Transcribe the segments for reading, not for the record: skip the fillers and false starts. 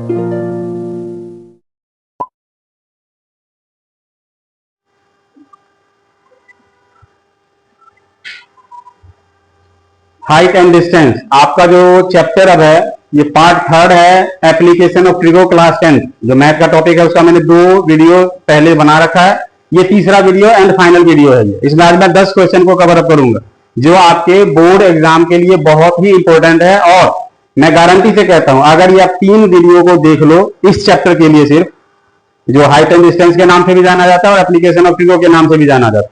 Height and distance आपका जो chapter अब है, ये पार्ट थर्ड है, एप्लीकेशन ऑफ ट्रिगो क्लास 10। जो मैथ का टॉपिक है उसका मैंने 2 वीडियो पहले बना रखा है। ये तीसरा वीडियो एंड फाइनल वीडियो है। इसमें आज मैं 10 क्वेश्चन को कवर अप करूंगा जो आपके बोर्ड एग्जाम के लिए बहुत ही इंपॉर्टेंट है। और मैं गारंटी से कहता हूं, अगर ये आप 3 वीडियो को देख लो इस चैप्टर के लिए, सिर्फ जो हाइट एंड डिस्टेंस के नाम से भी जाना जाता है और एप्लीकेशन ऑफ ट्रिगो के नाम से भी जाना जाता है,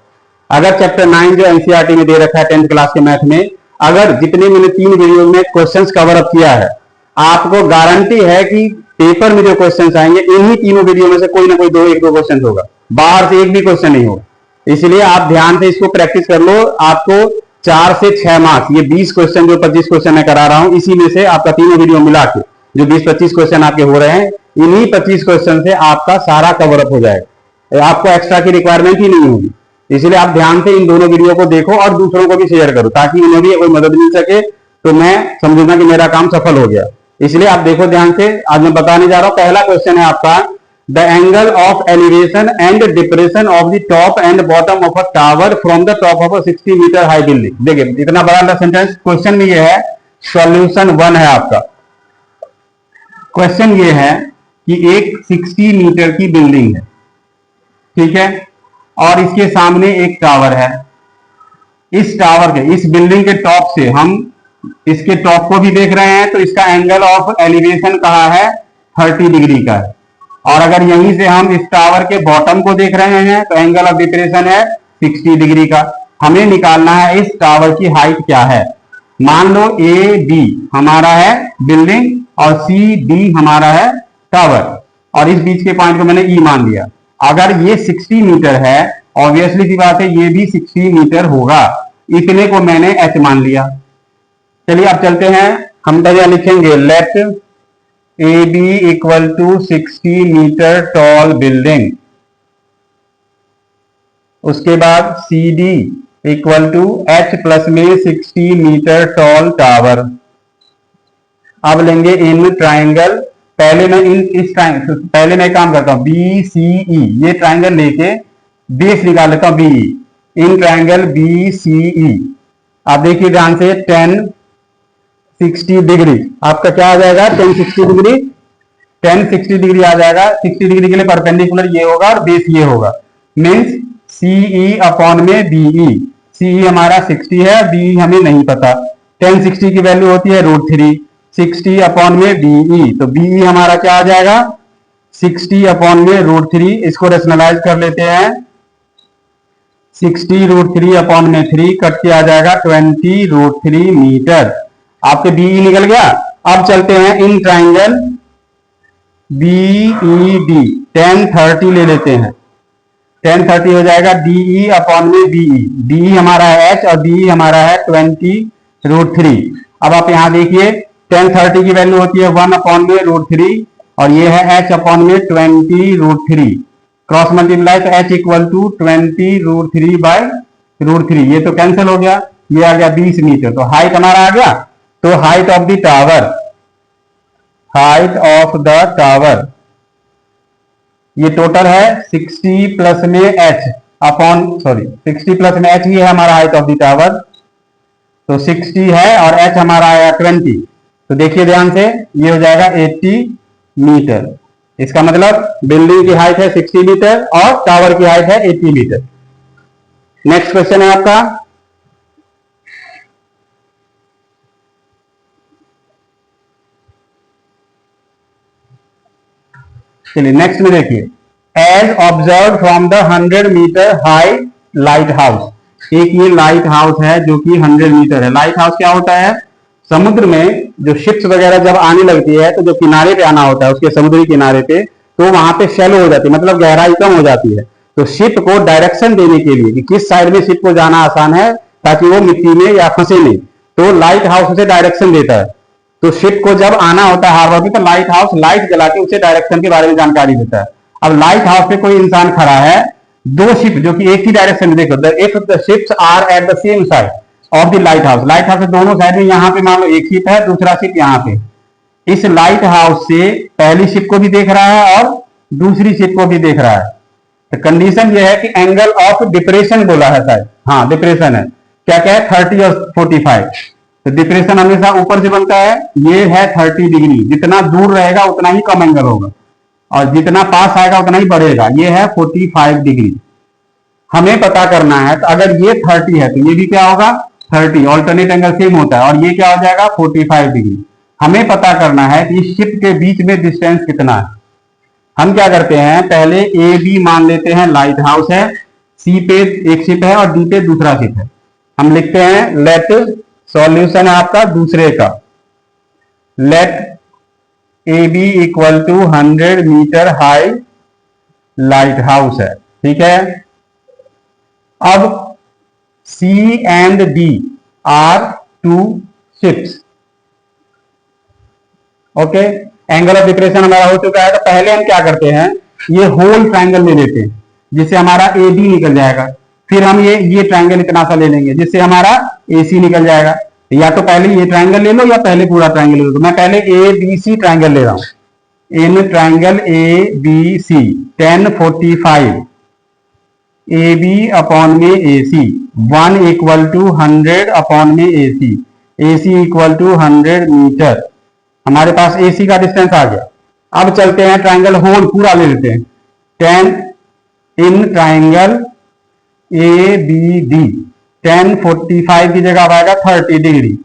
अगर चैप्टर 9 जो एनसीईआरटी में दे रखा है 10th क्लास के मैथ में, अगर जितने मैंने 3 वीडियो में क्वेश्चंस कवर अप किया है, आपको गारंटी है कि पेपर में जो क्वेश्चंस आएंगे इन्हीं तीनों वीडियो में से कोई ना कोई एक दो क्वेश्चन होगा, बाहर से एक भी क्वेश्चन नहीं होगा। इसलिए आप ध्यान से इसको प्रैक्टिस कर लो। आपको 4 से 6 मार्क्स, ये 20 क्वेश्चन जो 25 क्वेश्चन मैं करा रहा हूं, इसी में से आपका तीनों वीडियो मिला के जो 20-25 क्वेश्चन आपके हो रहे हैं, इन्हीं 25 क्वेश्चन से आपका सारा कवर अप हो जाएगा। आपको एक्स्ट्रा की रिक्वायरमेंट ही नहीं होगी। इसलिए आप ध्यान से इन दोनों वीडियो को देखो और दूसरों को भी शेयर करो ताकि उन्हें भी कोई मदद मिल सके, तो मैं समझूंगा कि मेरा काम सफल हो गया। इसलिए आप देखो ध्यान से। आज मैं बताने जा रहा हूं, पहला क्वेश्चन है आपका, the angle of elevation and depression of the top and bottom of a tower from the top of a 60 metre high building. देखिए इतना बड़ा सेंटेंस, क्वेश्चन में ये है, सॉल्यूशन 1 है आपका। क्वेश्चन ये है कि एक 60 मीटर की बिल्डिंग है, ठीक है, और इसके सामने एक टावर है। इस टावर के, इस बिल्डिंग के टॉप से हम इसके टॉप को भी देख रहे हैं, तो इसका एंगल ऑफ एलिवेशन कहा है 30 डिग्री का है। और अगर यहीं से हम इस टावर के बॉटम को देख रहे हैं तो एंगल ऑफ डिप्रेशन है 60 डिग्री का। हमें निकालना है इस टावर की हाइट क्या है। मान लो ए बी हमारा है बिल्डिंग और सी डी हमारा है टावर, और इस बीच के पॉइंट को मैंने ई मान लिया। अगर ये 60 मीटर है, ऑब्वियसली सी बात है ये भी 60 मीटर होगा, इतने को मैंने एच मान लिया। चलिए अब चलते हैं, हम तो यहां लिखेंगे let A B equal to 60 metre tall building, उसके बाद C D equal to h plus में 60 मीटर टॉल टावर। अब लेंगे इन ट्राइंगल, पहले मैं काम करता हूं बी सी ई, ये ट्राइंगल लेके बेस निकाल लेता हूं B, in triangle B C E. आप देखिए ध्यान से, 10 60 डिग्री आपका क्या आ जाएगा, 10 60 डिग्री, 10 60 डिग्री आ जाएगा। 60 डिग्री के लिए परपेंडिकुलर ये होगा और बेस ये होगा, मीन्स सीई अपॉन में बीई। सीई हमारा 60 है, बी हमें नहीं पता। 10 60 की वैल्यू होती है √3, 60 अपॉन में बीई, तो बीई हमारा क्या आ जाएगा 60 अपॉन में √3। इसको रेशनलाइज कर लेते हैं, 60 √3 अपॉन में 3 कट के आ जाएगा 20 √3 मीटर। आपके बीई निकल गया। अब चलते हैं इन ट्राइंगल बीईडी, 10 30 ले लेते हैं, 10 30 हो जाएगा डीई अपॉन में बीई। डीई हमारा है एच और बीई हमारा है 20 √3। अब आप यहां देखिए 10 30 की वैल्यू होती है 1 अपॉन में √3 और ये है h अपॉन में 20 √3। क्रॉस मल्टीप्लाई तो h इक्वल टू 20 √3 बाय √3, ये तो कैंसिल हो गया, ये आ गया 20 मीटर। तो हाइट हमारा आ गया। तो height of the tower, height of the tower ये टोटल है 60 प्लस में h अपॉन 60 प्लस में h ही है हमारा हाइट ऑफ द टावर। तो 60 है और h हमारा आया 20, तो देखिए ध्यान से, ये हो जाएगा 80 मीटर। इसका मतलब बिल्डिंग की हाइट है 60 मीटर और टावर की हाइट है 80 मीटर। नेक्स्ट क्वेश्चन है आपका, चलिए नेक्स्ट में देखिए, as observe from the 100 metre high lighthouse. एक ये लाइट हाउस है जो कि 100 मीटर है। लाइट हाउस क्या होता है, समुद्र में जो शिप्स वगैरह जब आने लगती है तो जो किनारे पे आना होता है, उसके समुद्री किनारे पे, तो वहां पे शैलो हो जाती है, मतलब गहराई कम हो जाती है। तो शिप को डायरेक्शन देने के लिए कि किस साइड में शिप को जाना आसान है ताकि वो मिट्टी में या फंसे नहीं, तो लाइट हाउस उसे डायरेक्शन देता है। तो शिप को जब आना होता है हार्बर में, तो लाइट हाउस लाइट जला के उसे डायरेक्शन के बारे में जानकारी देता है। अब लाइट हाउस पे कोई इंसान खड़ा है, 2 शिप जो कि एक ही डायरेक्शन में, देखो if the ships are at the same side of the lighthouse, lighthouse के दोनों साइड में, यहाँ पे मान लो एक शिप है, दूसरा शिप यहाँ पे, इस लाइट हाउस से पहली शिप को भी देख रहा है और दूसरी शिप को भी देख रहा है। तो कंडीशन ये है कि एंगल ऑफ डिप्रेशन बोला है शायद, हाँ डिप्रेशन है, क्या क्या है 30 और 45। तो डिप्रेशन हमेशा ऊपर से बनता है, ये है 30 डिग्री, जितना दूर रहेगा उतना ही कम एंगल होगा और जितना पास आएगा उतना ही बढ़ेगा। ये है 45 डिग्री हमें पता करना है। तो अगर ये 30 है तो ये भी क्या होगा 30, ऑल्टरनेट एंगल सेम होता है, और ये क्या हो जाएगा 45 डिग्री। हमें पता करना है कि इस शिप के बीच में डिस्टेंस कितना है। हम क्या करते हैं, पहले ए बी मान लेते हैं लाइट हाउस है, सी पे एक शिप है और डी पे दूसरा शिप है। हम लिखते हैं लेट, सॉल्यूशन है आपका दूसरे का, let A B equal to 100 metre high lighthouse है, ठीक है। अब C and D are two ships, okay. Angle of depression हमारा हो चुका है। तो पहले हम क्या करते हैं, ये होल ट्रायंगल ले लेते हैं जिससे हमारा ए बी निकल जाएगा। फिर हम ये ट्रायंगल इतना सा ले लेंगे जिससे हमारा ए सी निकल जाएगा। या तो पहले ये ट्रायंगल ले लो या पहले पूरा ट्रायंगल ले लो। तो मैं पहले ए बी सी ट्रायंगल ले रहा हूं। In triangle A B C 10 45 A B upon में A C 1 equal to 100 upon में A C equal to 100 metre. हमारे पास ए सी का डिस्टेंस आ गया। अब चलते हैं ट्रायंगल होल पूरा ले लेते हैं। 10 in triangle A B D 10 45 की जगह आएगा 30 डिग्री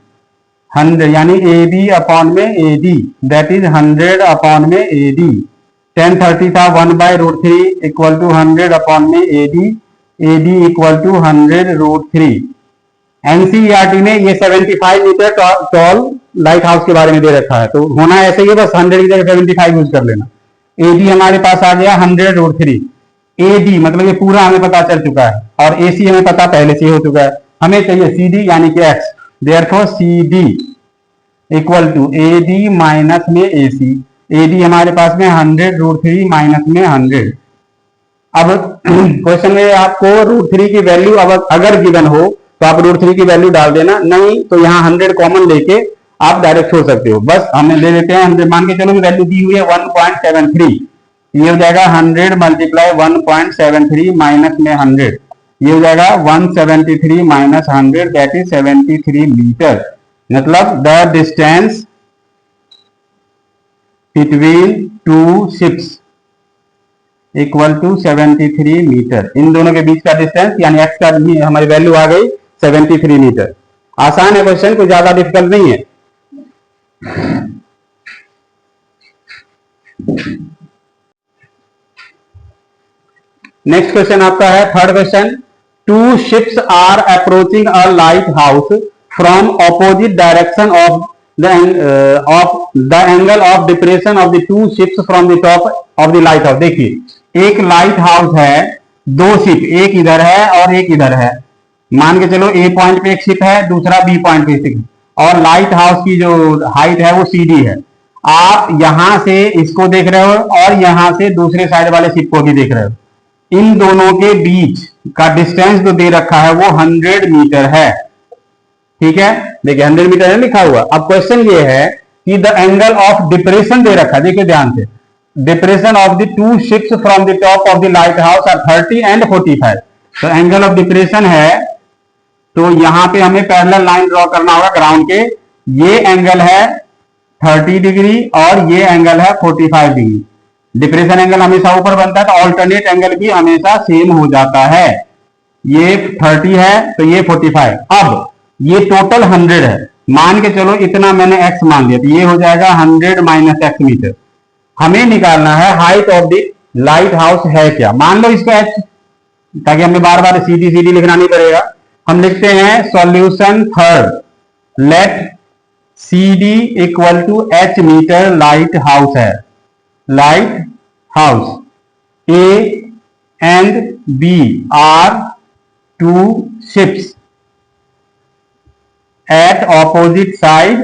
100, यानी ए बी अपॉन में A D that is 100 upon में ए डी। 10 30 था 1/√3 इक्वल टू 100 अपॉन में A D equal to 100√3। NCERT ने ये 75 मीटर टॉल लाइट हाउस के बारे में दे रखा है, तो होना ऐसे ही है, बस 100 की जगह 75 यूज कर लेना। एडी हमारे पास आ गया 100√3। एडी मतलब ये पूरा हमें पता चल चुका है और एसी हमें पता पहले से ही हो चुका है। हमें चाहिए सीडी यानी कि x, therefore CD equal to AD minus में एसी। एडी हमारे पास में 100√3 माइनस में 100। अब क्वेश्चन में आपको √3 की वैल्यू अगर गिवन हो तो आप √3 की वैल्यू डाल देना, नहीं तो यहाँ 100 कॉमन लेके आप डायरेक्ट छोड़ सकते हो। बस हमें ले लेते हैं 100, मान के चलो कि वैल्यू दी हुई है 1.73, ये हो जाएगा 100 मल्टीप्लाई 1.73 माइनस में 100, ये हो जाएगा 173 माइनस 100 दैट इज 73 मीटर। मतलब the distance between two ships equal to 73 metre. इन दोनों के बीच का डिस्टेंस यानी एक्स का हमारी वैल्यू आ गई 73 मीटर। आसान है क्वेश्चन, कोई ज्यादा डिफिकल्ट नहीं है। नेक्स्ट क्वेश्चन आपका है third question. Two ships are approaching a lighthouse from opposite direction of the angle of depression of the two ships from the top of the lighthouse. देखिए एक light house है, दो ship, एक इधर है और एक इधर है। मान के चलो ए पॉइंट पे एक शिप है, दूसरा बी पॉइंट पे शिप, और लाइट हाउस की जो हाइट है वो सीडी है। आप यहां से इसको देख रहे हो और यहां से दूसरे साइड वाले शिप को भी देख रहे हो। इन दोनों के बीच का डिस्टेंस जो दे रखा है वो 100 मीटर है, ठीक है। देखिए 100 मीटर है लिखा हुआ। अब क्वेश्चन ये है कि द एंगल ऑफ डिप्रेशन दे रखा है, देखिए ध्यान से, depression of the two ships from the top of the lighthouse are 30 and 45। तो एंगल ऑफ डिप्रेशन है, तो यहां पे हमें पैरेलल लाइन ड्रॉ करना होगा ग्राउंड के। ये एंगल है 30 डिग्री और ये एंगल है 45 डिग्री। डिप्रेशन एंगल हमेशा ऊपर बनता है तो ऑल्टरनेट एंगल भी हमेशा सेम हो जाता है। ये 30 है तो ये 45। अब ये टोटल 100 है, मान के चलो इतना मैंने x मान लिया, तो ये हो जाएगा 100 माइनस एक्स मीटर। हमें निकालना है height of the lighthouse है क्या, मान लो इसका h, ताकि हमें बार बार सीधी सीधी लिखना नहीं पड़ेगा। हम लिखते हैं solution third, let C D equal to H metre lighthouse है। Lighthouse A and B are two ships at opposite side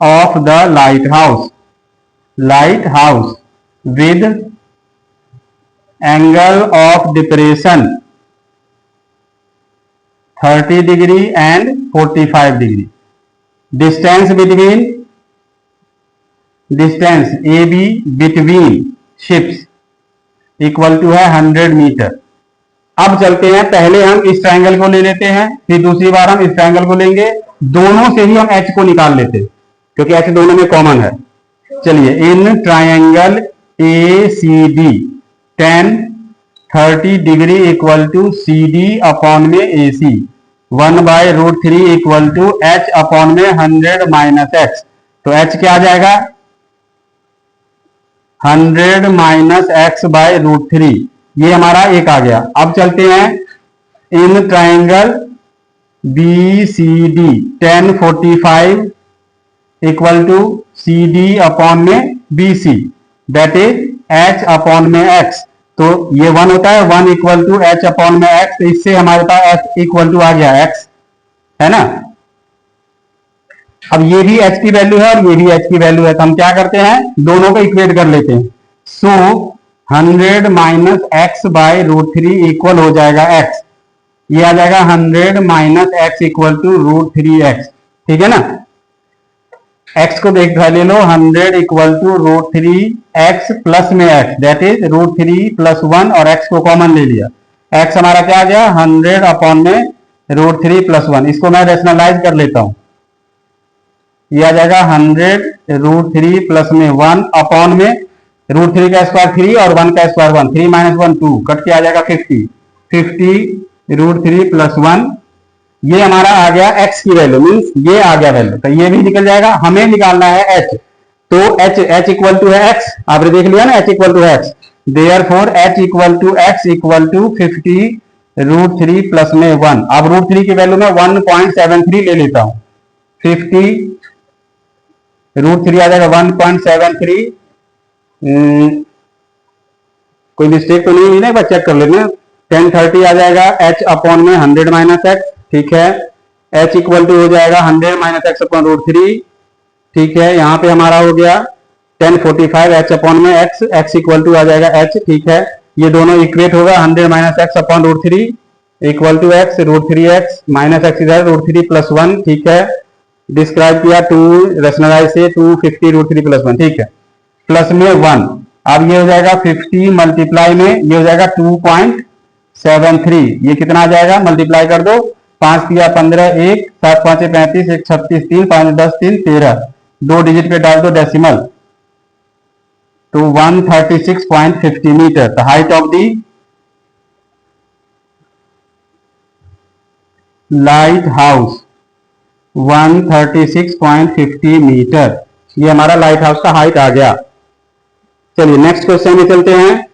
of the lighthouse with angle of depression 30 degree and 45 degree। Distance A B between ships equal to है 100 metre. अब चलते हैं, पहले हम इस triangle को ले लेते हैं, फिर दूसरी बार हम इस ट्रायंगल को लेंगे, दोनों से ही हम एच को निकाल लेते हैं क्योंकि एच दोनों में कॉमन है। चलिए, in triangle A C D tan 30 degree equal to C D upon में A C 1/√3 equal to H upon में 100 माइनस एक्स। तो एच क्या आ जाएगा? 100 माइनस एक्स बाय √3, ये हमारा एक आ गया। अब चलते हैं, in triangle B C D tan 45 equal to C D upon में B C that is H upon में एक्स। तो ये 1 होता है, 1 इक्वल टू एच अपॉन में एक्स, तो इससे हमारे पास एच इक्वल टू आ गया एक्स, है ना। अब ये भी एच की वैल्यू है और ये भी एच की वैल्यू है, तो हम क्या करते हैं, दोनों को इक्वेट कर लेते हैं। So 100 minus x by √3 equal हो जाएगा एक्स, ये आ जाएगा 100 minus x equal to √3 x, ठीक है ना। x को देख ले लो, 100 इक्वल टू √3 एक्स प्लस में x दैट इज √3 प्लस 1 और x को कॉमन ले लिया। x हमारा क्या आ गया? 100 अपॉन में √3 प्लस 1। इसको मैं रेशनलाइज कर लेता हूं, ये आ जाएगा 100 √3 प्लस में 1 अपॉन में √3 का स्क्वायर 3 और 1 का स्क्वायर 1, 3 माइनस 1 2, कट के आ जाएगा 50 √3 प्लस 1। ये हमारा आ गया x की वैल्यू, मीन्स ये आ गया वैल्यू, तो ये भी निकल जाएगा। हमें निकालना है h, तो h इक्वल टू है x, आपने देख लिया ना, h equal to x, therefore h equal to x equal to 50 √3 plus में 1। अब √3 की वैल्यू में 1.73 ले लेता हूं, 50 √3 आ जाएगा 1.73। कोई मिस्टेक तो नहीं हुई ना, बस चेक कर लेना। 10 30 आ जाएगा h अपॉन में 100 माइनस एक्स, ठीक है। h इक्वल टू हो जाएगा 100 माइनस एक्स अपॉन √3, ठीक है। यहाँ पे हमारा हो गया 10 45 h अपॉन में x, x इक्वल टू आ जाएगा h, ठीक है। ये दोनों इक्वेट होगा, 100 minus x upon √3 equal to x, √3x minus x इधर √3 प्लस 1, ठीक है। डिस्क्राइब किया 2 रेशनलाइज से 250 √3 प्लस 1, ठीक है, प्लस में 1। अब ये हो जाएगा 50 मल्टीप्लाई में ये हो जाएगा 2.73, ये कितना आ जाएगा, मल्टीप्लाई कर दो, 5 किया 15, 1 7 5 35, 1 36, 3 5 10 3 13, 2 डिजिट पे डाल दो डेसिमल, तो 136.50 metre. The height of the lighthouse 136.50 metre, ये हमारा लाइट हाउस का हाइट आ गया। चलिए नेक्स्ट क्वेश्चन में चलते हैं।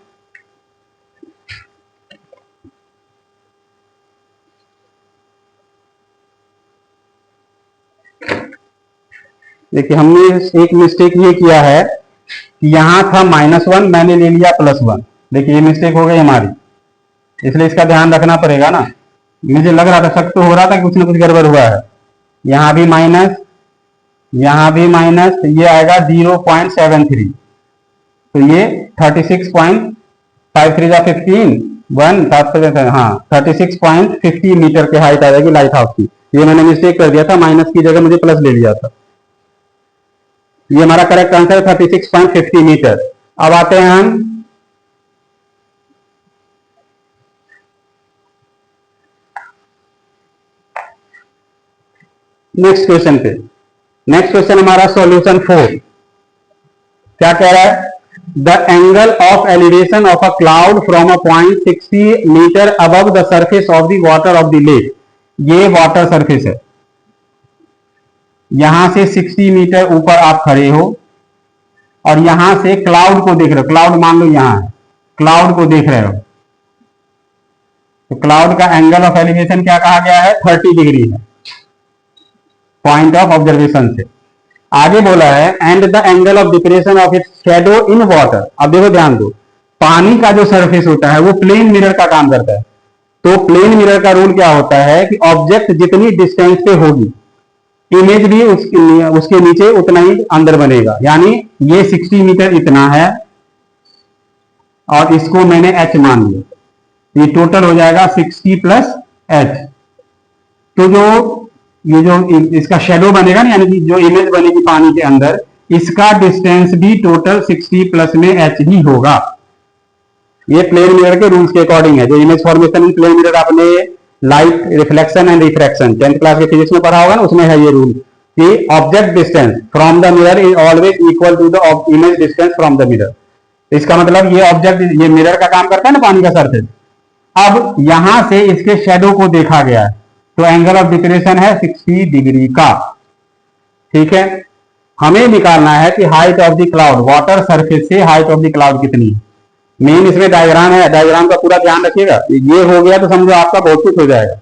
देखिए, हमने एक मिस्टेक ये किया है कि यहां था -1, मैंने ले लिया +1। देखिए ये मिस्टेक हो गई हमारी, इसलिए इसका ध्यान रखना पड़ेगा ना। मुझे लग रहा था, शक तो हो रहा था कि कुछ ना कुछ गड़बड़ हुआ है। यहां भी माइनस, यहां भी माइनस, तो ये आएगा 0.73, तो ये 36.53 जा 15 1 7 हाँ 36.50 मीटर के हाइट आ जाएगी लाइट हाउस की। ये मैंने मिस्टेक कर दिया था, माइनस की जगह मुझे प्लस ले लिया था। ये हमारा करेक्ट आंसर है 36.50 मीटर। अब आते हैं हम नेक्स्ट क्वेश्चन पे। नेक्स्ट क्वेश्चन हमारा सॉल्यूशन 4 क्या कह रहा है? The angle of elevation of a cloud from a point 60 metre above the surface of the water of the lake. ये वाटर सरफेस है, यहां से 60 मीटर ऊपर आप खड़े हो और यहां से क्लाउड को देख रहे हो। क्लाउड मान लो यहां है, क्लाउड को देख रहे हो, तो क्लाउड का एंगल ऑफ एलिवेशन क्या कहा गया है? 30 डिग्री है पॉइंट ऑफ ऑब्जर्वेशन से। आगे बोला है and the angle of depression of its shadow in water. अब देखो ध्यान दो, पानी का जो सरफेस होता है वो प्लेन मिरर का काम करता है। तो प्लेन मिरर का रूल क्या होता है कि ऑब्जेक्ट जितनी डिस्टेंस पे होगी, इमेज भी उसके नीचे उतना ही अंदर बनेगा। यानी ये 60 मीटर इतना है और इसको मैंने h मान लिया, ये टोटल हो जाएगा 60 प्लस h। तो जो ये जो इसका शेडो बनेगा ना, यानी कि जो इमेज बनेगी पानी के अंदर, इसका डिस्टेंस भी टोटल 60 प्लस में एच ही होगा। ये प्लेन मिरर के रूल्स के अकॉर्डिंग है। जो image formation in plane mirror आपने light reflection and refraction 10th class के फिजिक्स में पढ़ा होगा ना, उसमें है ये रूल कि object distance from the mirror is always equal to the image distance from the mirror. इसका मतलब ये ऑब्जेक्ट, ये मिरर का काम करता है ना पानी का सरफेस। अब यहां से इसके शेडो को देखा गया है, तो एंगल ऑफ डिक्रेशन है 60 डिग्री का। ठीक है, हमें निकालना है कि height of the cloud, water surface से हाइट ऑफ द क्लाउड कितनी है। मेन इसमें डायग्राम है, डायग्राम का पूरा ध्यान रखिएगा। ये हो गया तो समझो आपका बहुत कुछ हो जाएगा।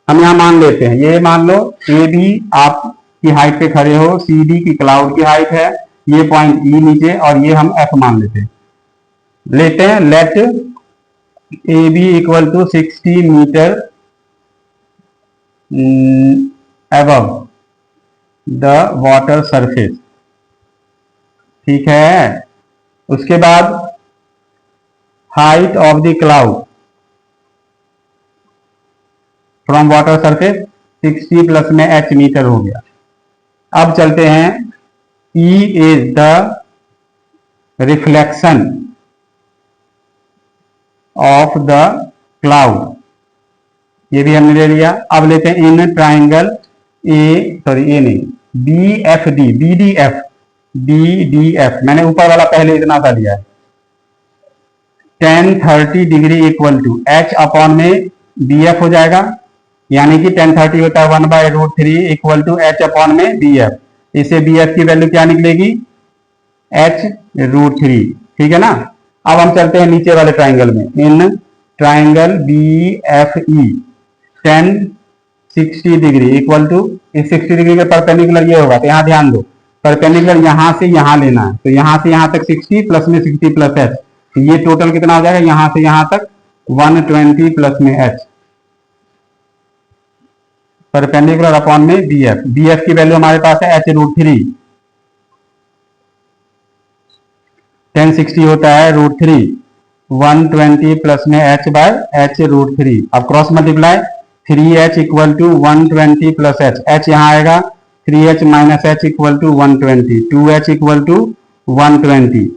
हम यहां मान लेते हैं, ये मान लो ए बी आपकी हाइट पे खड़े हो, सी डी की क्लाउड की हाइट है, ये पॉइंट ई नीचे, और ये हम एफ मान लेते हैं। Let A B equal to 60 metre above the water surface. ठीक है, उसके बाद height of the cloud from water surface 60 plus में एच मीटर हो गया। अब चलते हैं, E is the reflection of the cloud, ये भी हमने ले लिया। अब लेते हैं इन ट्राइंगल ए नहीं, B F D, B D F, मैंने ऊपर वाला पहले इतना सा लिया है। 1030 degree equal to H upon में बी एफ हो जाएगा, यानी कि 1030 होता है 1/√3 इक्वल टू एच अपॉन में बी एफ। इसे बी एफ की वैल्यू क्या निकलेगी, h√3। ठीक है ना। अब हम चलते हैं नीचे वाले ट्राइंगल में, in triangle B F E 1060 degree equal to, इस 60 डिग्री के परपेंडिकुलर ये होगा, तो यहां ध्यान दो, परपेंडिकुलर यहां से यहां लेना है, तो यहां से यहां तक 60 प्लस में 60 प्लस एच, तो ये टोटल कितना हो जाएगा, यहां से यहां तक 120 प्लस में एच, परपेंडिकुलर अपॉन में बी एफ। बी एफ की वैल्यू हमारे पास है h√3, 1060 होता है √3, 120 प्लस में h बाय h√3। अब cross multiply, 3h equal to 120 plus h, h यहाँ आएगा, 3h minus h equal to 120, 2h equal to 120।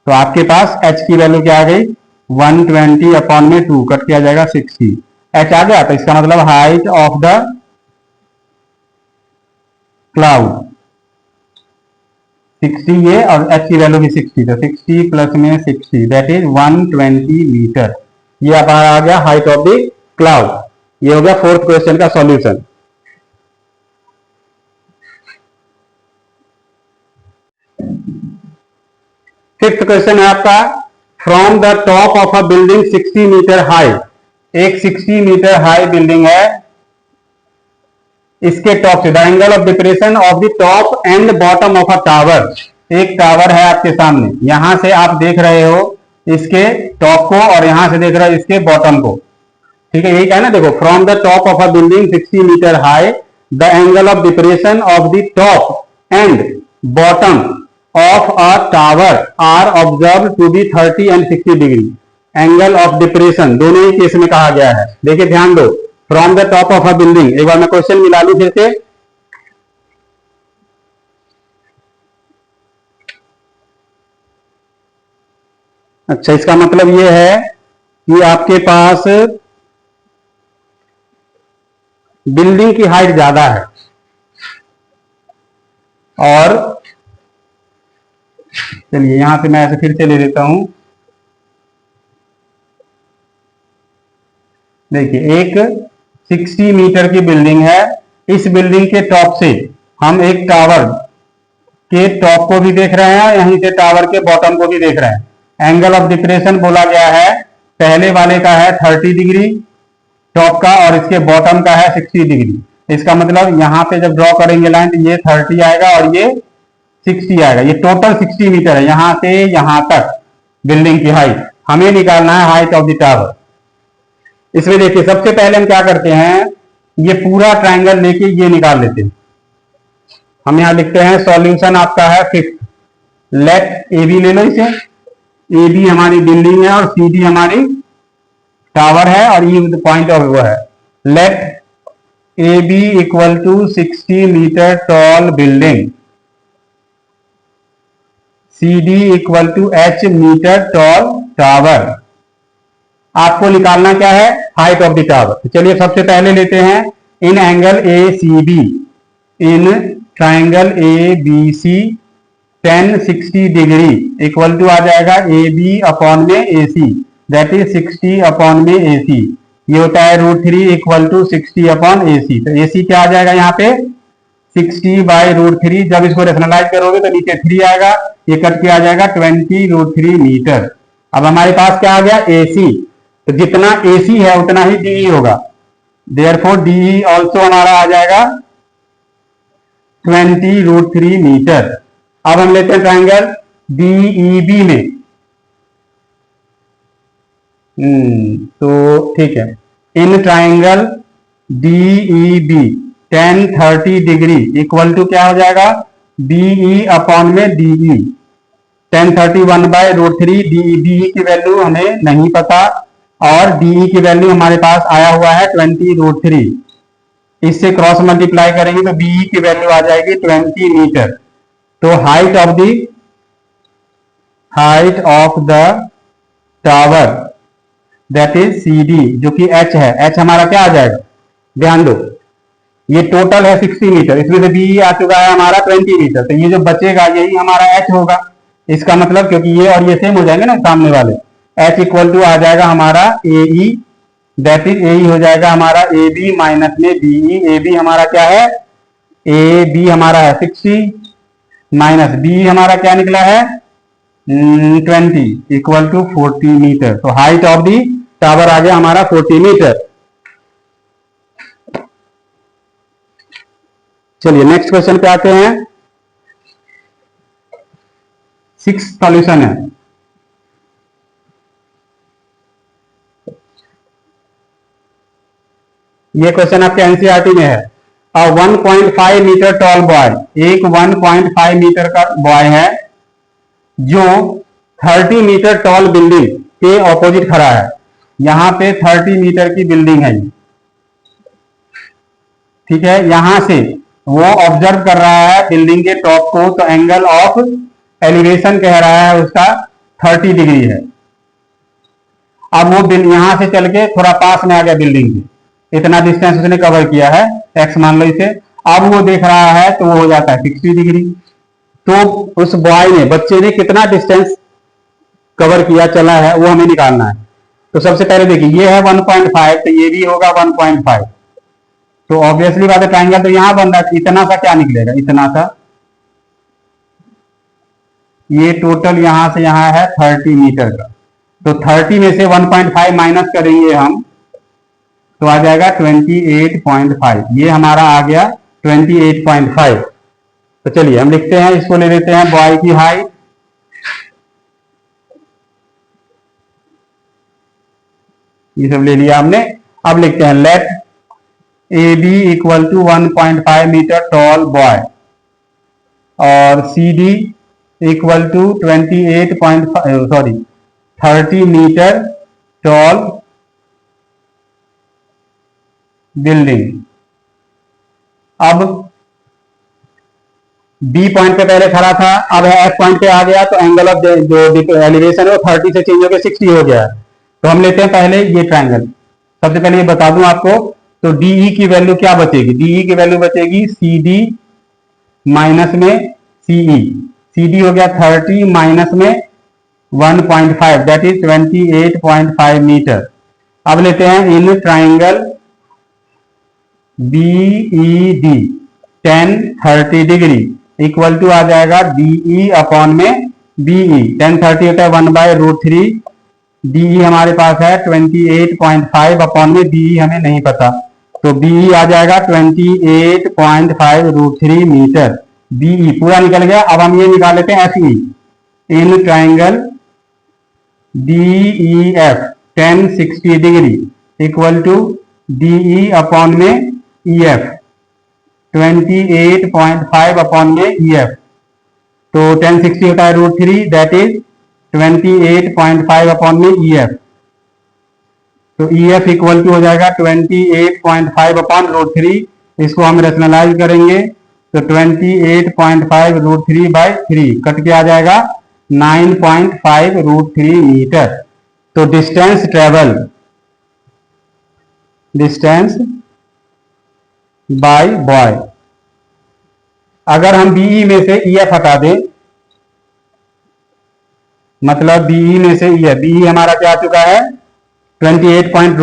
तो आपके पास h की वैल्यू क्या आ गई, 120 अपॉन में 2 कट किया जाएगा 60, h आ गया। तो इसका मतलब हाइट ऑफ द क्लाउड 60 ये, और h की वैल्यू भी 60, तो 60 प्लस में 60 दैट इज 120 मीटर। ये अब आ गया हाइट ऑफ द क्लाउड। ये हो गया फोर्थ क्वेश्चन का सॉल्यूशन। फिफ्थ क्वेश्चन है आपका, from the top of a building 60 metre high, एक 60 मीटर हाई बिल्डिंग है, इसके टॉप से the angle of depression of the top and bottom of a tower, एक टावर है आपके सामने, यहां से आप देख रहे हो इसके टॉप को और यहां से देख रहे हो इसके बॉटम को। ठीक है, यही है ना, देखो, from the top of a building 60 metre high, the angle of depression of the top and bottom of a tower are observe to be 30 and 60 degree. Angle of depression दोनों ही केस में कहा गया है। देखिए ध्यान दो, from the top of a building, एक बार मैं क्वेश्चन मिला लू फिर से, अच्छा, इसका मतलब ये है कि आपके पास बिल्डिंग की हाइट ज्यादा है, और चलिए यहां से मैं ऐसे फिर से ले लेता हूं। देखिए, एक 60 मीटर की बिल्डिंग है, इस बिल्डिंग के टॉप से हम एक टावर के टॉप को भी देख रहे हैं, यहीं से टावर के बॉटम को भी देख रहे हैं। एंगल ऑफ डिप्रेशन बोला गया है, पहले वाले का है 30 डिग्री टॉप का, और इसके बॉटम का है 60 डिग्री। इसका मतलब यहां पे जब ड्रॉ करेंगे लाइन, तो ये 30 आएगा और ये 60 आएगा। ये टोटल 60 मीटर है, यहां से यहां तक बिल्डिंग की हाइट। हमें निकालना है हाइट ऑफ द टावर। इसमें देखिए, सबसे पहले हम क्या करते हैं, ये पूरा ट्राइंगल लेके ये निकाल लेते हैं। हम यहां लिखते हैं सॉल्यूशन आपका है फिफ्थ, लेट ए बी ले लो इसे, ए बी हमारी बिल्डिंग है और सी डी हमारी टावर है, और ये पॉइंट ऑफ वो है। Let A B equal to 60 metre tall building, C D equal to H metre tall tower. आपको निकालना क्या है, हाइट ऑफ द टावर। तो चलिए सबसे पहले लेते हैं in angle A C B, in triangle A B C tan 60 degree equal to आ जाएगा ए बी अपॉन में A C, that is 60 upon में ए सी। ये होता है √3 equal to 60 upon A C. तो ए सी क्या आ जाएगा यहाँ पे 60 बाई √3। जब इसको रेशनलाइज करोगे तो नीचे 3 आएगा, ये कट के आ जाएगा 20 √3 मीटर। अब हमारे पास क्या आ गया ए सी, तो जितना ए सी है उतना ही डीई होगा, देयरफॉर डीई ऑल्सो हमारा आ जाएगा 20 √3 मीटर। अब हम लेते हैं ट्राइंगल डीईबी में। तो ठीक है, in triangle DEB 10 30 degree equal to क्या हो जाएगा बीई अपॉन में डीई, 10 30 1 बाय √3। डीई की वैल्यू हमें नहीं पता और डीई की वैल्यू हमारे पास आया हुआ है 20 √3। इससे क्रॉस मल्टीप्लाई करेंगे तो बीई की वैल्यू आ जाएगी 20 मीटर। तो height of the tower that is C D, जो कि एच है, एच हमारा क्या आ जाएगा, ध्यान दो ये टोटल है 60 मीटर, इसमें से बी आ चुका है हमारा 20 मीटर, तो ये जो बचेगा यही हमारा एच होगा। इसका मतलब क्योंकि ये और ये सेम हो जाएंगे ना सामने वाले, एच इक्वल टू आ जाएगा हमारा ए ई, दैट इज ए हो जाएगा हमारा ए बी माइनस में बीई। ए बी हमारा क्या है, ए बी हमारा है 60 माइनस बी हमारा क्या निकला है 20 इक्वल टू 40 मीटर। तो हाइट ऑफ दी टावर आ गया हमारा 40 मीटर। चलिए नेक्स्ट क्वेश्चन पे आते हैं। 6 सॉल्यूशन है। ये क्वेश्चन आपके एनसीईआरटी में है। 1.5 मीटर टॉल बॉय, एक 1.5 मीटर का बॉय है जो 30 मीटर टॉल बिल्डिंग के ऑपोजिट खड़ा है। यहां पे 30 मीटर की बिल्डिंग है, ठीक है। यहां से वो ऑब्जर्व कर रहा है बिल्डिंग के टॉप को, तो एंगल ऑफ एलिवेशन कह रहा है उसका 30 डिग्री है। अब वो यहां से चल के थोड़ा पास में आ गया बिल्डिंग के, इतना डिस्टेंस उसने कवर किया है, एक्स मान लो इसे। अब वो देख रहा है तो वो हो जाता है 60 डिग्री। तो उस बॉय ने, बच्चे ने कितना डिस्टेंस कवर किया चला है वो हमें निकालना है। तो सबसे पहले देखिए ये है 1.5, तो ये भी होगा 1.5। तो ऑब्वियसली बात है ट्राइंगल तो यहां बन रहा है, इतना सा क्या निकलेगा, इतना सा। ये टोटल यहां से यहां है 30 मीटर का, तो 30 में से 1.5 माइनस करेंगे हम तो आ जाएगा 28.5। ये हमारा आ गया 28.5। तो चलिए हम लिखते हैं, इसको ले लेते हैं बॉय की हाइट। ये सब ले लिया हमने। अब लिखते हैं let A B equal to 1.5 metre tall boy और C D equal to 30 metre tall building. अब बी पॉइंट पे पहले खड़ा था, अब एफ पॉइंट पे आ गया, तो एंगल ऑफ जो एलिवेशन है वो 30 से चेंज होकर 60 हो गया। तो हम लेते हैं पहले ये ट्रायंगल। सबसे पहले ये बता दूं आपको, तो डीई की वैल्यू क्या बचेगी, डीई की वैल्यू बचेगी सी डी माइनस में सीई। सी डी हो गया 30 माइनस में 1.5 दैट इज 28.5 मीटर। अब लेते हैं in triangle BED 10 30 degree equal to आ जाएगा डीई अपॉन में बीई। 10 30 होता है 1/√3, डीई हमारे पास है 28.5 अपॉन में बीई हमें नहीं पता, तो बीई आ जाएगा 28.5√3 मीटर। बीई पूरा निकल गया। अब हम ये निकाल लेते हैं FE. In triangle DEF 10 60 degree equal to DE upon में ईएफ 28.5 अपॉन में ईएफ। तो 10 60 होता है √3 दैट इज 28.5 अपॉन में ईएफ। तो ई एफ इक्वल टू हो जाएगा 28.5 अपॉन रूट थ्री। इसको हम रेशनलाइज करेंगे तो 28.5 root three by three cut के आ जाएगा 9.5 रूट थ्री मीटर। तो distance travel, distance by boy, अगर हम बीई में से ई एफ हटा दें, मतलब बीई में से ई एफ, बीई हमारा क्या आ चुका है 28.5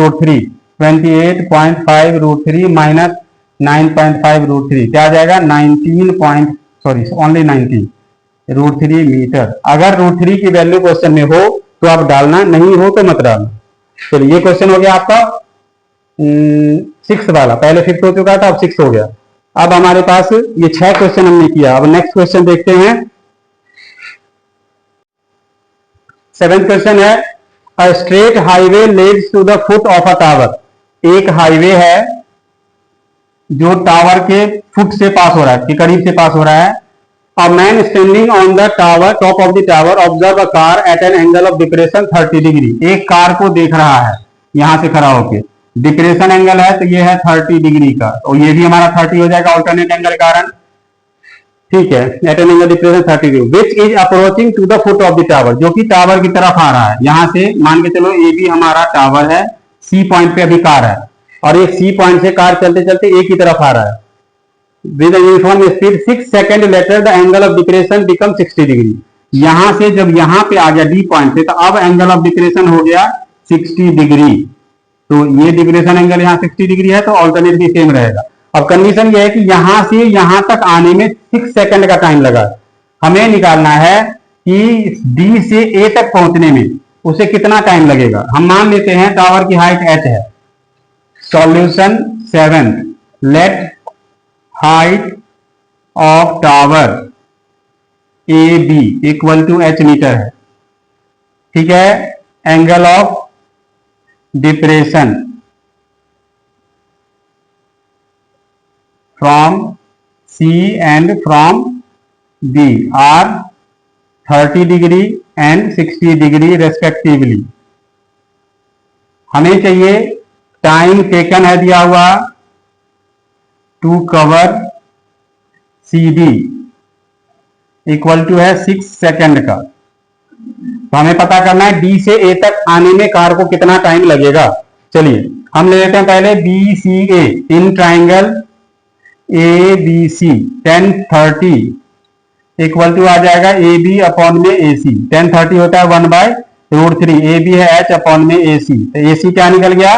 root three minus 9.5 root three, क्या आ जाएगा 19 रूट थ्री मीटर। अगर रूट थ्री की वैल्यू क्वेश्चन में हो तो आप डालना, नहीं हो तो मत डालना। चलिए ये क्वेश्चन हो गया आपका 6 वाला, पहले 5th हो चुका था, अब 6 हो गया। अब हमारे पास ये 6 क्वेश्चन हमने किया। अब नेक्स्ट क्वेश्चन देखते हैं। 7th क्वेश्चन है, a straight highway leads to the foot of a tower. एक हाईवे है जो टावर के फुट से पास हो रहा है, के करीब से पास हो रहा है। A man standing on the tower, top of the tower, observe a car eight an angle of depression 30 degree. एक कार को देख रहा है यहां से खड़ा होके, डिप्रेशन एंगल है तो ये है 30 डिग्री का, और ये भी हमारा 30 हो जाएगा ऑल्टरनेट एंगल कारण, ठीक है। At an angle depression 30 degree which is approaching to the foot of the tower, जो कि टावर की तरफ आ रहा है। यहां से मान के चलो ये भी हमारा टावर है, सी पॉइंट पे अभी कार है, और एक सी पॉइंट से कार चलते चलते एक ही तरफ आ रहा है with uniform speed. 6 second later the angle of depression become 60 degree. यहां से जब यहां पे आ गया डी पॉइंट से, तो अब एंगल ऑफ डिप्रेशन हो गया 60 डिग्री। तो ये डिप्रेशन एंगल यहाँ 60 डिग्री है, तो ऑल्टरनेट भी सेम रहेगा। अब कंडीशन ये है कि यहां से यहां तक आने में 6 सेकंड का टाइम लगा। हमें निकालना है कि डी से ए तक पहुंचने में उसे कितना टाइम लगेगा। हम मान लेते हैं टावर की हाइट h है। Solution 7, let height of tower A B equal to h metre है, ठीक है। Angle of depression from C and from B are 30 degree and 60 degree respectively. हमें चाहिए टाइम टेकन है दिया हुआ to cover CD equal to है 6 second का। तो हमें पता करना है D से A तक आने में कार को कितना टाइम लगेगा। चलिए हम ले लेते हैं पहले BCA in triangle ABC 1030 equal to आ जाएगा AB अपॉन में AC। 1030 होता है 1/√3, AB है H अपॉन में AC, तो AC क्या निकल गया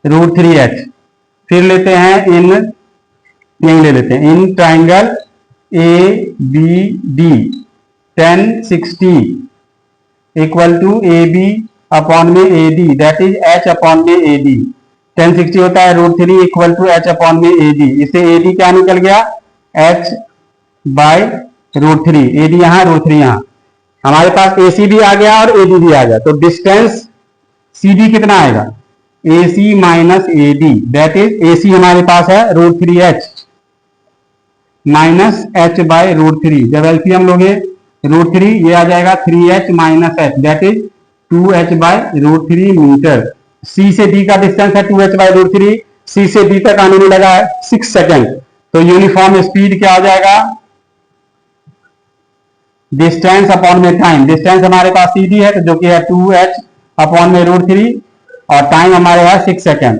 √3H। फिर लेते हैं इन ले लेते हैं in triangle ABD 1060 equal to AB upon में AD, that is H upon में AD। 1060 होता है √3 इक्वल टू H अपॉन में AD। इससे AD क्या निकल गया H बाय √3, AD यहाँ √3 यहाँ। हमारे पास AC भी आ गया और AD भी आ गया, तो डिस्टेंस CD कितना आएगा AC minus AD, that is AC हमारे पास है √3H माइनस H बाय √3। जब एलसीएम लोगे √3 ये आ जाएगा 3H minus H, that is 2H by √3 metre. C से D का डिस्टेंस है 2H बाय √3, C से D तक आने में लगा है 6 सेकेंड। तो यूनिफॉर्म स्पीड क्या हो जाएगा डिस्टेंस अपॉन में टाइम। डिस्टेंस हमारे पास CD है तो जो कि है 2H अपॉन में √3, और टाइम हमारे है 6 सेकेंड।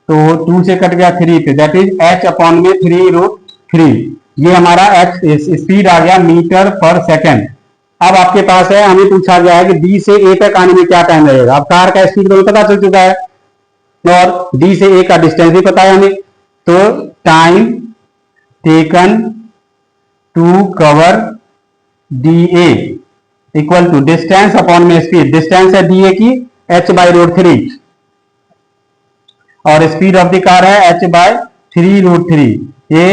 तो 2 से कट गया 3 पे, दैट इज H अपॉन में 3√3। ये हमारा H स्पीड आ गया मीटर पर सेकेंड। अब आपके पास है, हमें पूछा गया है कि D से A तक आने में क्या टाइम लगेगा। अब कार का स्पीड तो पता चल चुका है और D से A का डिस्टेंस भी पता है हमें, तो time taken to cover DA equal to distance upon में स्पीड। डिस्टेंस है DA की H बाय √3 और स्पीड ऑफ द कार है H बाय 3√3। ये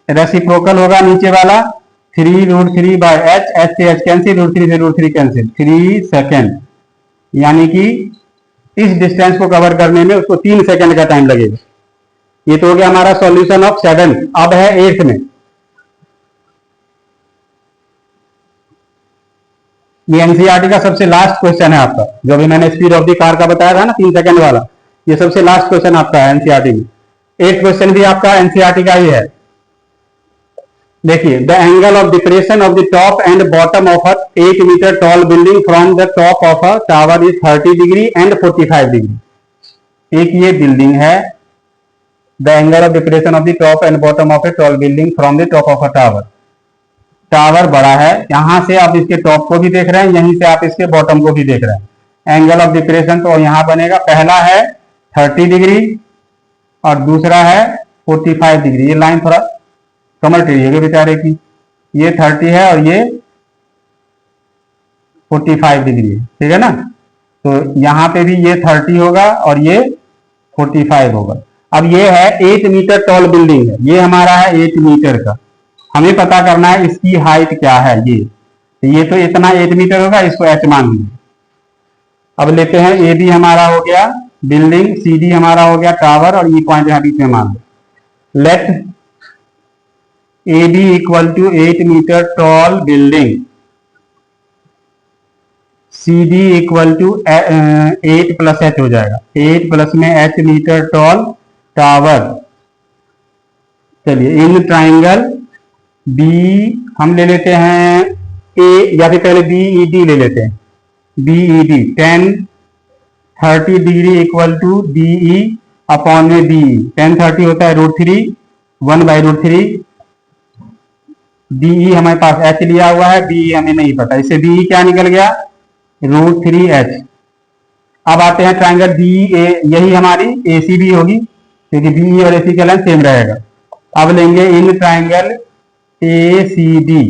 रेसिप्रोकल होगा नीचे वाला 3√3 बाय H, H से H कैंसिल, √3 से √3 कैंसिल, 3 सेकेंड। यानी कि इस डिस्टेंस को कवर करने में उसको 3 सेकेंड का टाइम लगेगा। ये तो हो गया हमारा सॉल्यूशन ऑफ 7। अब है 8th में। ये एनसीईआरटी का सबसे लास्ट क्वेश्चन है आपका, जो भी मैंने स्पीड ऑफ द कार का बताया था ना 3 सेकंड वाला, ये सबसे लास्ट क्वेश्चन आपका है एनसीईआरटी में। 8 क्वेश्चन भी आपका एनसीईआरटी का ही है। देखिए, the angle of depression of the top and bottom of a 8 metre tall building from the top of a tower is 30 degree and 45 degree. एक ये बिल्डिंग है, the angle of depression of the top and bottom of a tall building from the top of a tower. Tower बड़ा है, यहां से आप इसके top को भी देख रहे हैं, यहीं से आप इसके बॉटम को भी देख रहे हैं। एंगल ऑफ डिप्रेशन तो यहां बनेगा, पहला है 30 डिग्री और दूसरा है 45 डिग्री। ये लाइन थोड़ा कमर टेढ़िएगा बेचारे की, ये 30 है और ये 45 डिग्री है, ठीक है ना। तो यहां पे भी ये 30 होगा और ये 45 होगा। अब ये है 8 मीटर टॉल बिल्डिंग है, ये हमारा है 8 मीटर का, हमें पता करना है इसकी हाइट क्या है। ये तो इतना 8 मीटर होगा, इसको h मान लीजिए। अब लेते हैं ए बी हमारा हो गया बिल्डिंग, सी डी हमारा हो गया टावर और ई पॉइंट यहां बीच में मान लो। Let A B equal to 8 metre tall building, C D equal to 8 plus h हो जाएगा, 8 प्लस में h मीटर टॉल टावर। चलिए, इन ट्राइंगल बी हम ले लेते हैं ए, या फिर पहले बी ई डी ले लेते हैं। B E D 30 degree equal to D E upon में बी। 30 होता है √3, 1/√3। डी ई हमारे पास h लिया हुआ है, बी हमें नहीं पता, इससे बी ई क्या निकल गया, √3h। अब आते हैं ट्राइंगल बी ए, यही हमारी ए सी बी होगी, क्योंकि बी और ए सी का लेंथ सेम रहेगा। अब लेंगे in triangle A C D,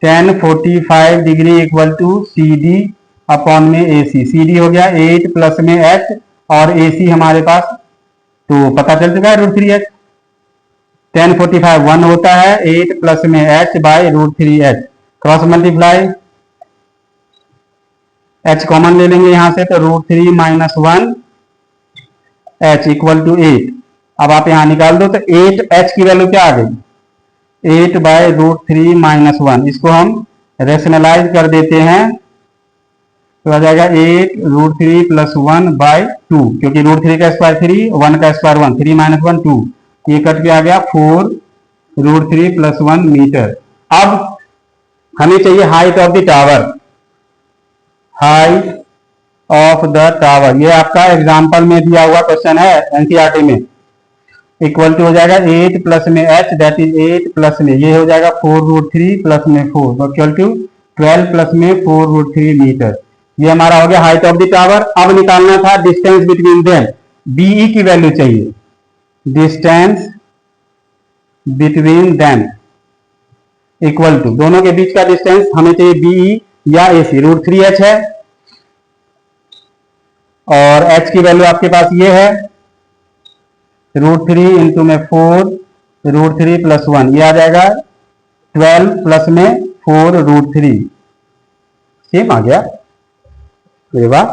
45 degree equal to C D upon में ए सी। सी डी हो गया 8 प्लस में h और ए सी हमारे पास तो पता चल चुका है √3h। 1045 1 होता है, 8 प्लस में h by √3h, cross multiply, h common ले लेंगे यहां से, तो √3 माइनस 1 h इक्वल टू 8। अब आप यहां निकाल दो तो 8h की वैल्यू क्या आ गई, 8 बाय √3 माइनस 1। इसको हम रेशनलाइज कर देते हैं तो आ जाएगा 8 √3 प्लस 1 बाय 2, क्योंकि √3 का स्क्वायर 3, 1 का स्क्वायर 1, 3 माइनस 1 2, ये कट के आ गया 4 √3 प्लस 1 मीटर। अब हमें चाहिए height of the tower, height of the tower, ये आपका एग्जाम्पल में दिया हुआ क्वेश्चन है एनसीईआरटी में। इक्वल टू हो जाएगा 8 प्लस में h, दैट इज 8 प्लस में ये हो जाएगा 4√3 प्लस में 4, इक्वल टू 12 प्लस में 4√3 मीटर। ये हमारा हो गया हाइट ऑफ द टावर। अब निकालना था डिस्टेंस बिटवीन देम, बीई की वैल्यू चाहिए, distance between them equal to, दोनों के बीच का डिस्टेंस हमें चाहिए बीई या एसी, √3h है और h की वैल्यू आपके पास ये है √3 इंटू में 4 √3 प्लस 1, ये आ जाएगा 12 प्लस में 4√3, सेम आ गया। अरे वाह,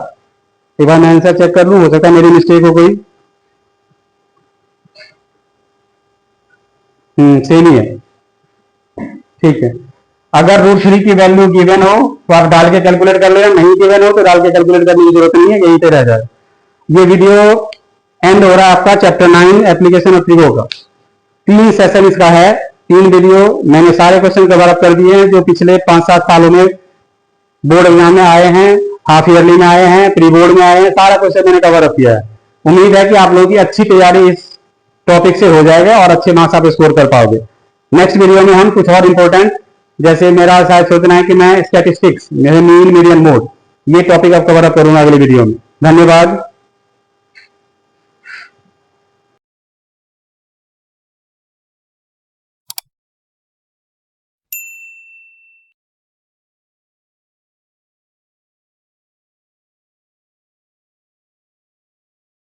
एक बार मैं आंसर चेक कर लूं, हो सकता है मेरी मिस्टेक हो गई। सेम ही है, ठीक है। अगर √3 की वैल्यू गिवन हो तो आप डाल के कैलकुलेट कर लेना, नहीं गिवन हो तो डाल के कैलकुलेट करने की जरूरत नहीं है, यही पे रह जाए। ये वीडियो एंड हो रहा है आपका चैप्टर 9 एप्लीकेशन ऑफ ट्रिगो का। 3 सेशन इसका है, 3 वीडियो मैंने सारे क्वेश्चन कवर अप कर दिए हैं जो पिछले 5-7 सालों में बोर्ड एग्जाम में आए हैं, हाफ ईयरली में आए हैं, प्री बोर्ड में आए हैं, सारा क्वेश्चन मैंने कवर अप किया है। उम्मीद है कि आप लोगों की अच्छी तैयारी इस टॉपिक से हो जाएगा और अच्छे मार्क्स आप स्कोर कर पाओगे। नेक्स्ट वीडियो में हम कुछ और इंपॉर्टेंट, जैसे मेरा शायद सोचना है कि मैं स्टैटिस्टिक्स, मेरे मीन मीडियन मोड, ये टॉपिक आप कवर अप करूंगा अगले वीडियो में। धन्यवाद।